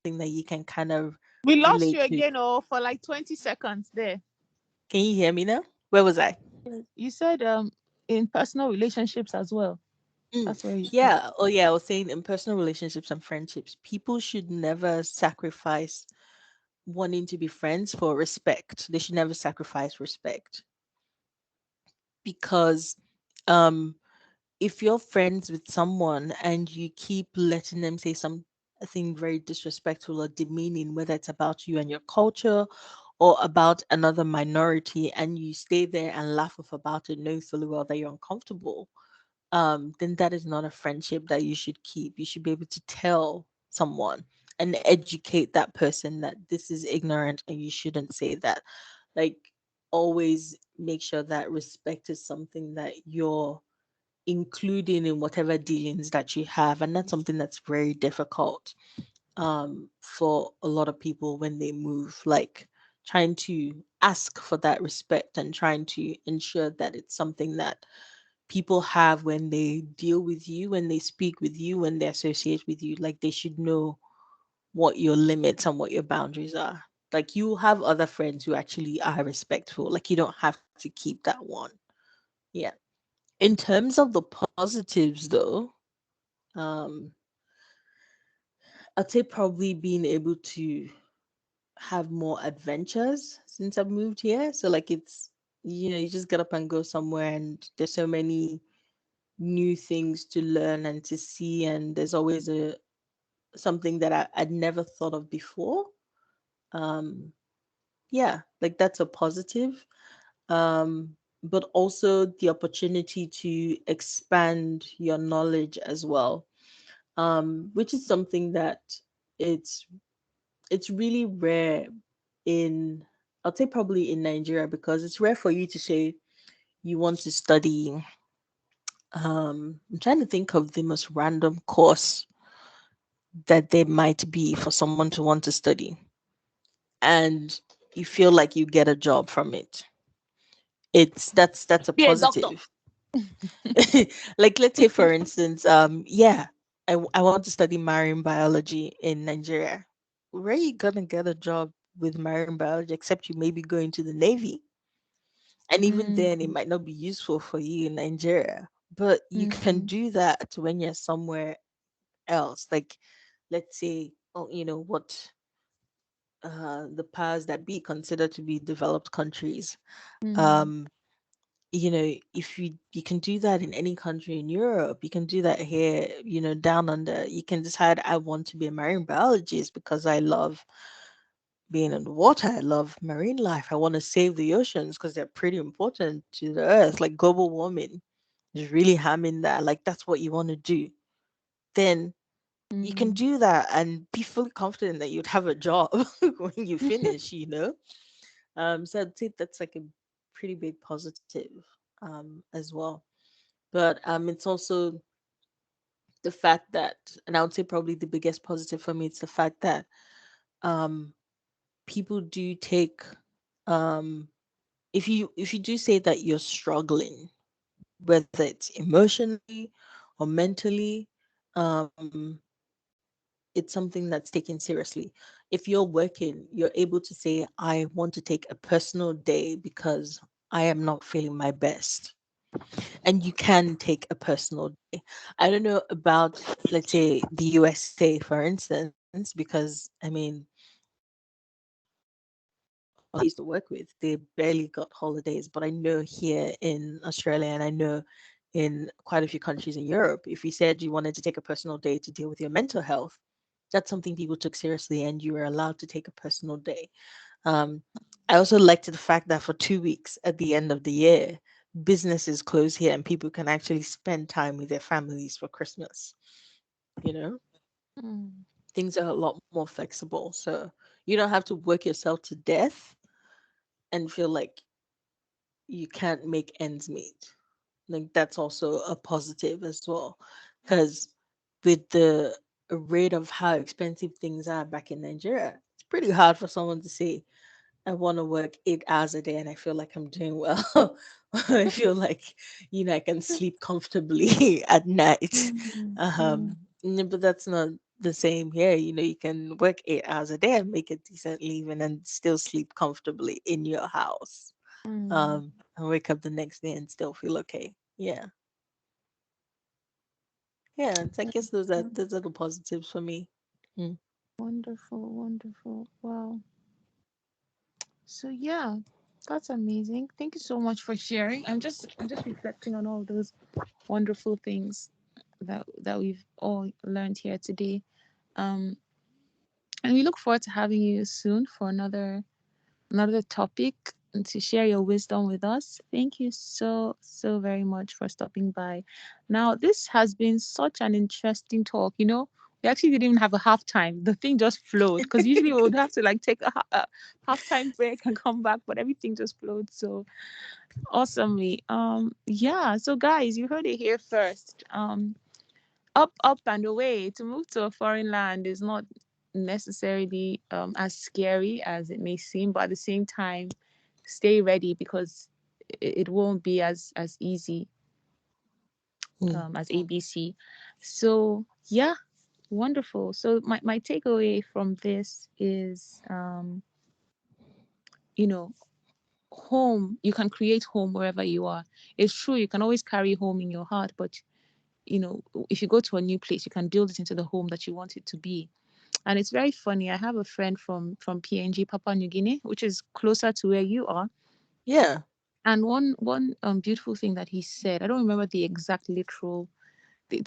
Thing that you can kind of We lost relate you to. again, oh, for like 20 seconds there. Can you hear me now? Where was I? Yes. You said in personal relationships as well. Mm, That's where you said. yeah. Oh, yeah. I was saying in personal relationships and friendships, people should never sacrifice wanting to be friends for respect. They should never sacrifice respect because um if you're friends with someone and you keep letting them say something very disrespectful or demeaning, whether it's about you and your culture or about another minority, and you stay there and laugh off about it, knowing fully well that you're uncomfortable, then that is not a friendship that you should keep. You should be able to tell someone and educate that person that this is ignorant and you shouldn't say that. Like, always make sure that respect is something that you're including in whatever dealings that you have. And that's something that's very difficult for a lot of people when they move, like trying to ask for that respect and trying to ensure that it's something that people have when they deal with you, when they speak with you, when they associate with you. Like, they should know what your limits and what your boundaries are. Like, you have other friends who actually are respectful. Like, you don't have to keep that one. Yeah. In terms of the positives, though, um, I'd say probably being able to have more adventures since I've moved here. So, like, you just get up and go somewhere, and there's so many new things to learn and to see, and there's always a something that I'd never thought of before. Um, yeah, like that's a positive. But also the opportunity to expand your knowledge as well, which is something that it's it's really rare in, I'd say probably in Nigeria, because it's rare for you to say you want to study. I'm trying to think of the most random course that there might be for someone to want to study, and you feel like you get a job from it. That's a Be a doctor. positive. Like, let's say for instance, yeah, I want to study marine biology in Nigeria. Where are you gonna get a job with marine biology except you maybe go into the navy? And even Mm, then it might not be useful for you in Nigeria, but you can mm, do that when you're somewhere else. Like, let's say, oh, what the powers that be consider to be developed countries. mm, um if you can do that in any country in Europe, you can do that here, down under. You can decide, I want to be a marine biologist because I love being in the water. I love marine life. I want to save the oceans because they're pretty important to the earth. Like, global warming is really harming that. Like, that's what you want to do. Then you can mm. do that and be fully confident that you'd have a job when you finish. So I'd say that's like a pretty big positive as well. But it's also the fact that, and I would say probably the biggest positive for me, it's the fact that um, people do take, um, if you do say that you're struggling, whether it's emotionally or mentally, um, it's something that's taken seriously. If you're working, you're able to say, I want to take a personal day because I am not feeling my best. And you can take a personal day. I don't know about, let's say, the USA, for instance, because I mean, I used to work with, they barely got holidays. But I know here in Australia, and I know in quite a few countries in Europe, if you said you wanted to take a personal day to deal with your mental health, that's something people took seriously, and you were allowed to take a personal day. Um, I also liked the fact that for 2 weeks at the end of the year, businesses close here and people can actually spend time with their families for Christmas. You know, Mm. things are a lot more flexible. So you don't have to work yourself to death and feel like you can't make ends meet. Like, that's also a positive as well. Because with the rate of how expensive things are back in Nigeria, it's pretty hard for someone to say, I want to work 8 hours a day and I feel like I'm doing well. I feel like, I can sleep comfortably at night. Mm, mm, But that's not the same here. You can work 8 hours a day and make a decent living and still sleep comfortably in your house. mm. And wake up the next day and still feel okay. Yeah. Yeah. I guess those are the positives for me. Mm. Wonderful, wonderful. Wow. So yeah, that's amazing. Thank you so much for sharing. I'm just reflecting on all those wonderful things that we've all learned here today. Um, and we look forward to having you soon for another topic and to share your wisdom with us. Thank you so very much for stopping by. Now, this has been such an interesting talk. We actually didn't even have a halftime. The thing just flowed because usually we would have to like take a halftime break and come back, but everything just flowed so awesomely. Yeah. So guys, you heard it here first. Up and away. To move to a foreign land is not necessarily as scary as it may seem, but at the same time, stay ready because it won't be as easy Mm. as ABC. So yeah, wonderful. So my takeaway from this is you know home. You can create home wherever you are. It's true you can always carry home in your heart, but you know if you go to a new place, you can build it into the home that you want it to be. And it's very funny. I have a friend from PNG, Papua New Guinea, which is closer to where you are. Yeah. And one beautiful thing that he said, I don't remember the exact the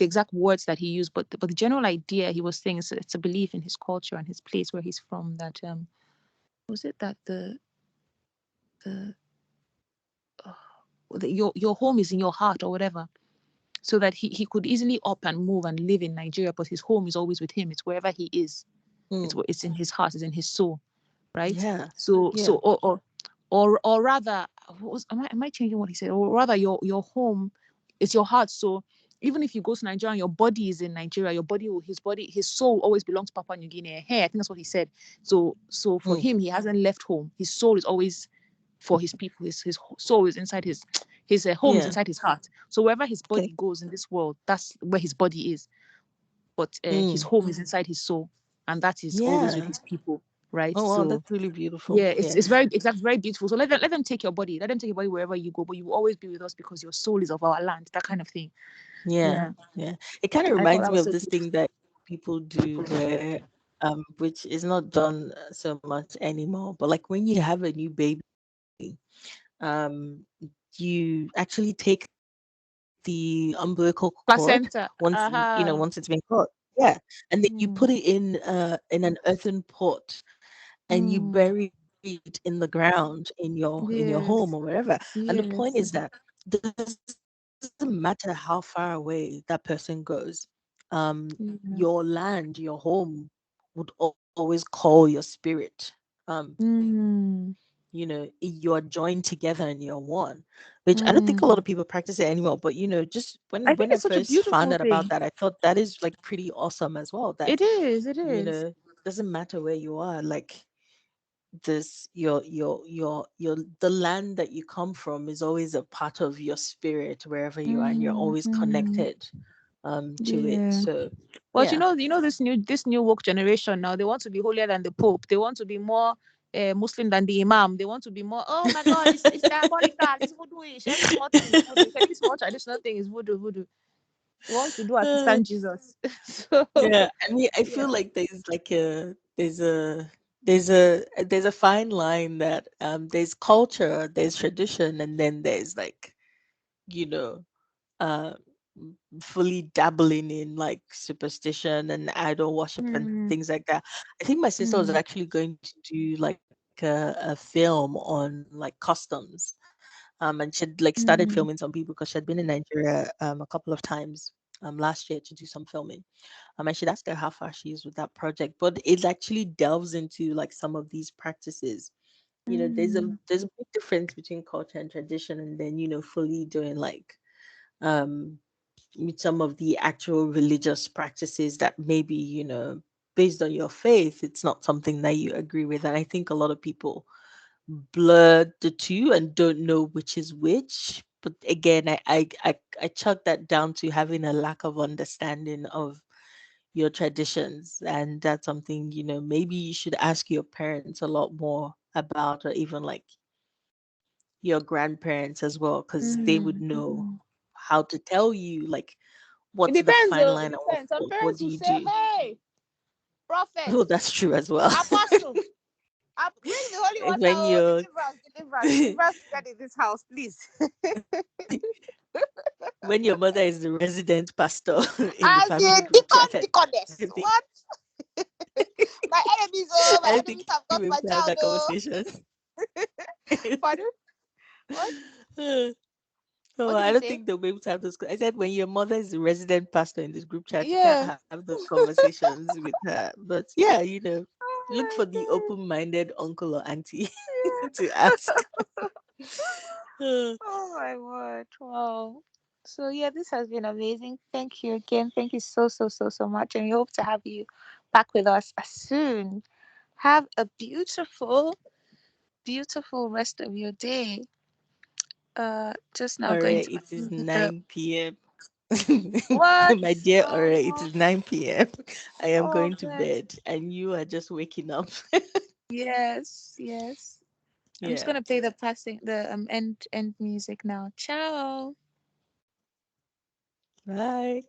exact words that he used, but the general idea he was saying is it's a belief in his culture and his place where he's from that was it that the, your home is in your heart or whatever, so that he could easily up and move and live in Nigeria, but his home is always with him. It's wherever he is. Mm. It's in his heart. It's in his soul, right? Yeah. So Yeah. or rather, am I changing what he said? Or rather, your home is your heart. So even if you go to Nigeria and your body is in Nigeria, his soul always belongs to Papua New Guinea. Hey, I think that's what he said. So for Mm. him, he hasn't left home. His soul is always for his people. His soul is inside his home is Yeah. inside his heart. So wherever his Okay. body goes in this world, that's where his body is. But his Mm. home is inside his soul, and that is always with Yeah. his people, right? Oh wow, So that's really beautiful. yeah, Yeah. it's very beautiful. So let them take your body. Let them take your body wherever you go, but you will always be with us because your soul is of our land. That kind of thing. Yeah. Yeah. Yeah. It kind of I thought reminds that me was of so this beautiful. thing that people do where which is not done so much anymore, but like when you have a new baby, um you actually take the umbilical cord Placenta. once it's been Aha. caught. Yeah. And then you put it Mm. in an earthen pot and you Mm. bury it in the ground in your home or wherever. Yes. And the point is that Yes. it doesn't matter how far away that person goes. Your land, your Yeah. home would always call your spirit. Mm. You're joined together and you're one, which I don't think a lot of people Mm. practice it anymore. But just when I I think it's first such a found out about beautiful that, I thing. thought that is like pretty awesome as well. That It is. It you know, is. doesn't matter where you are. Like this, your the land that you come from is always a part of your spirit wherever you are, and you're Mm. always Mm. connected to it. Yeah. So But yeah. this new woke generation now, they want to be holier than the Pope. They want to be more Muslim than the Imam. They want to be more, oh my God, it's diabolical, it's voodooish. Every small thing is voodoo. Every small traditional thing is voodoo. They want to do assistant Jesus. So Yeah, I mean, I yeah. feel like there's a fine line that there's culture, there's tradition, and then there's like you know uh fully dabbling in like superstition and idol worship and Mm, things like that. I think my sister was mm, actually going to do like a film on like customs. And she'd like started filming some mm, people because she had been in Nigeria a couple of times last year to do some filming. I should ask her how far she is with that project, but it actually delves into like some of these practices. mm, There's a big difference between culture and tradition, and then fully doing like um with some of the actual religious practices that maybe based on your faith, it's not something that you agree with. And I think a lot of people blur the two and don't know which is which. But again, I chalk that down to having a lack of understanding of your traditions. And that's something, maybe you should ask your parents a lot more about, or even like your grandparents as well, because they would Mm, know mm. how to tell you like It what's the depends, fine though. It line, and depends. Some what parents do will you say, do. "Hey, prophet, Oh, that's true as well. apostle, bring the holy water, When oh, you're deliverance, deliverance, deliverance needed in this house, please." when your mother is the resident pastor in the As family in, group deacon, chat, deaconess. I think What? My enemies, oh, my I don't enemies think have you got will my have that child, oh. conversation. Pardon? What? Oh, What did I you don't say? think they'll be able to have those. I said when your mother is the resident pastor in this group chat, you can't Yeah. have those conversations with her. But yeah, Oh look for my the god. open-minded uncle or auntie to Yeah. ask. Uh, Oh my word. Wow. So yeah, this has been amazing. Thank you again. Thank you so so so so much. And we hope to have you back with us soon. Have a beautiful, beautiful rest of your day. Just now all going right, to it is leave the 9 p.m. what? My dear, all right, it Oh, is 9 p.m. I am oh going to bless. bed, and you are just waking up. Yes, yes. I'm just Yeah. gonna play the end music now. Ciao. Bye.